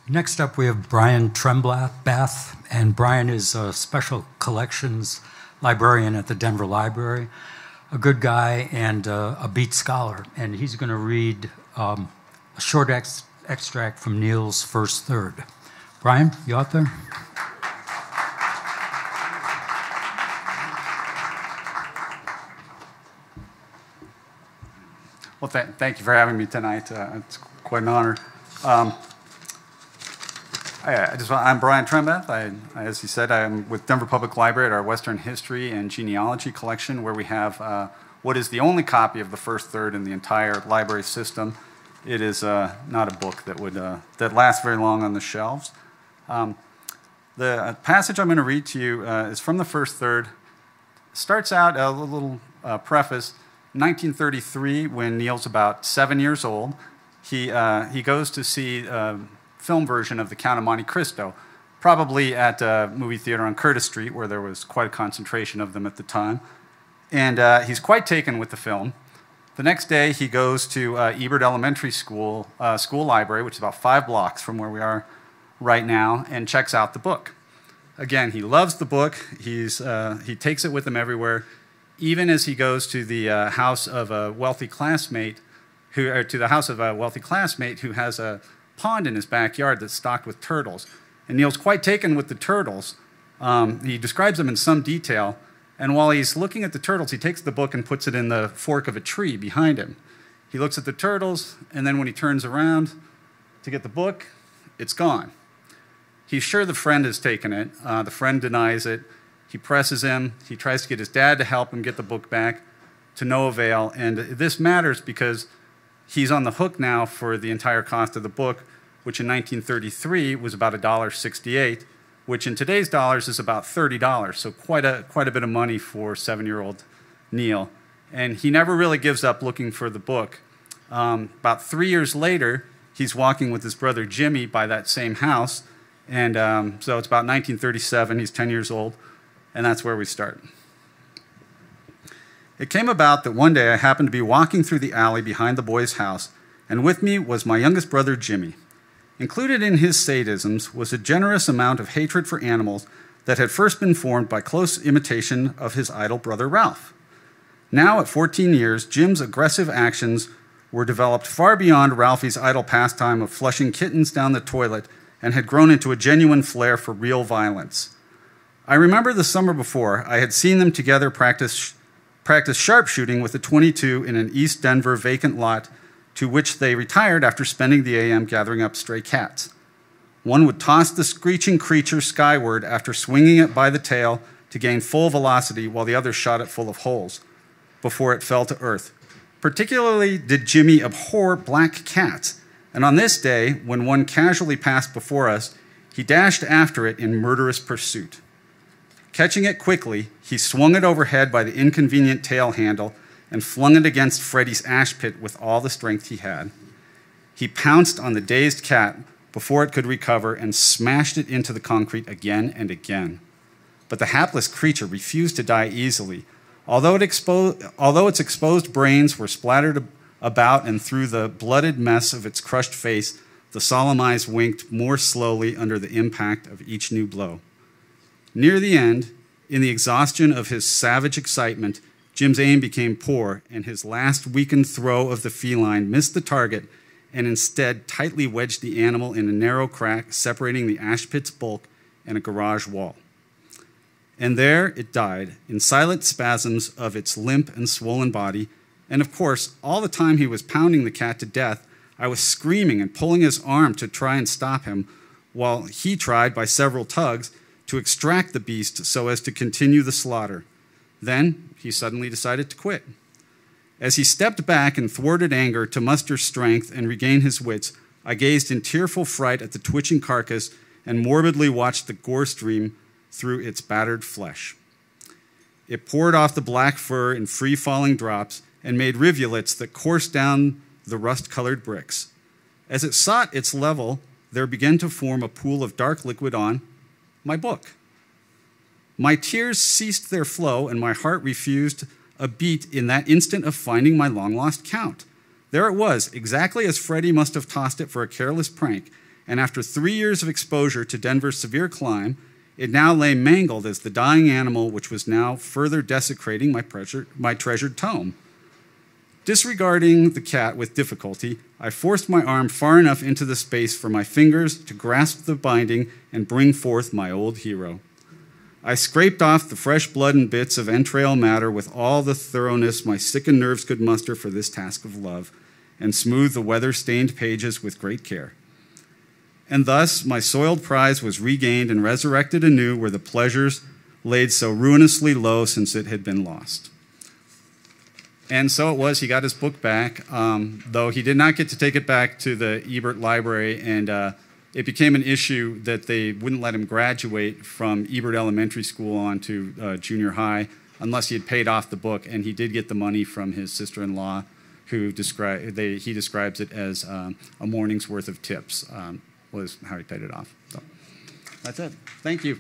Next up, we have Brian Trembath, and Brian is a special collections librarian at the Denver Library, a good guy and a Beat scholar, and he's going to read a short extract from Neal's first third. Brian, you out there? Well, thank you for having me tonight. It's quite an honor. I'm Brian Trembath. As he said, I'm with Denver Public Library at our Western History and Genealogy collection, where we have what is the only copy of the first third in the entire library system. It is not a book that lasts very long on the shelves. The passage I'm going to read to you is from the first third. Starts out a little preface. 1933, when Neal's about 7 years old, he goes to see a film version of The Count of Monte Cristo, probably at a movie theater on Curtis Street, where there was quite a concentration of them at the time. And he's quite taken with the film. The next day, he goes to Ebert Elementary School library, which is about 5 blocks from where we are right now, and checks out the book. Again, he loves the book. He takes it with him everywhere. Even as he goes to the house of a wealthy classmate, who has a pond in his backyard that's stocked with turtles. And Neal's quite taken with the turtles. He describes them in some detail. And while he's looking at the turtles, he takes the book and puts it in the fork of a tree behind him. He looks at the turtles, and then when he turns around to get the book, it's gone. He's sure the friend has taken it. The friend denies it. He presses him. He tries to get his dad to help him get the book back, to no avail. And this matters because he's on the hook now for the entire cost of the book, which in 1933 was about $1.68, which in today's dollars is about $30. So quite a bit of money for 7-year-old Neal. And he never really gives up looking for the book. About 3 years later, he's walking with his brother Jimmy by that same house. And so it's about 1937. He's 10 years old. And that's where we start. It came about that one day I happened to be walking through the alley behind the boy's house, and with me was my youngest brother, Jimmy. Included in his sadisms was a generous amount of hatred for animals that had first been formed by close imitation of his idol brother, Ralph. Now, at 14 years, Jim's aggressive actions were developed far beyond Ralphie's idle pastime of flushing kittens down the toilet and had grown into a genuine flair for real violence. I remember the summer before, I had seen them together practice sharpshooting with a .22 in an East Denver vacant lot to which they retired after spending the AM gathering up stray cats. One would toss the screeching creature skyward after swinging it by the tail to gain full velocity, while the other shot it full of holes before it fell to earth. Particularly did Jimmy abhor black cats, and on this day, when one casually passed before us, he dashed after it in murderous pursuit. Catching it quickly, he swung it overhead by the inconvenient tail handle and flung it against Freddy's ash pit with all the strength he had. He pounced on the dazed cat before it could recover and smashed it into the concrete again and again. But the hapless creature refused to die easily. Although its exposed brains were splattered about and through the blooded mess of its crushed face, the solemn eyes winked more slowly under the impact of each new blow. Near the end, in the exhaustion of his savage excitement, Jim's aim became poor, and his last weakened throw of the feline missed the target and instead tightly wedged the animal in a narrow crack separating the ash pit's bulk and a garage wall. And there it died, in silent spasms of its limp and swollen body, and of course, all the time he was pounding the cat to death, I was screaming and pulling his arm to try and stop him, while he tried, by several tugs, to extract the beast so as to continue the slaughter. Then he suddenly decided to quit. As he stepped back in thwarted anger to muster strength and regain his wits, I gazed in tearful fright at the twitching carcass and morbidly watched the gore stream through its battered flesh. It poured off the black fur in free-falling drops and made rivulets that coursed down the rust-colored bricks. As it sought its level, there began to form a pool of dark liquid on my book. My tears ceased their flow, and my heart refused a beat in that instant of finding my long-lost count. There it was, exactly as Freddy must have tossed it for a careless prank, and after 3 years of exposure to Denver's severe climb, it now lay mangled as the dying animal which was now further desecrating my treasured tome. Disregarding the cat with difficulty, I forced my arm far enough into the space for my fingers to grasp the binding and bring forth my old hero. I scraped off the fresh blood and bits of entrail matter with all the thoroughness my sickened nerves could muster for this task of love, and smoothed the weather-stained pages with great care. And thus my soiled prize was regained and resurrected anew where the pleasures laid so ruinously low since it had been lost. And so it was, he got his book back, though he did not get to take it back to the Ebert Library, and it became an issue that they wouldn't let him graduate from Ebert Elementary School on to junior high unless he had paid off the book, and he did get the money from his sister-in-law, who he describes it as a morning's worth of tips, was how he paid it off. So that's it. Thank you.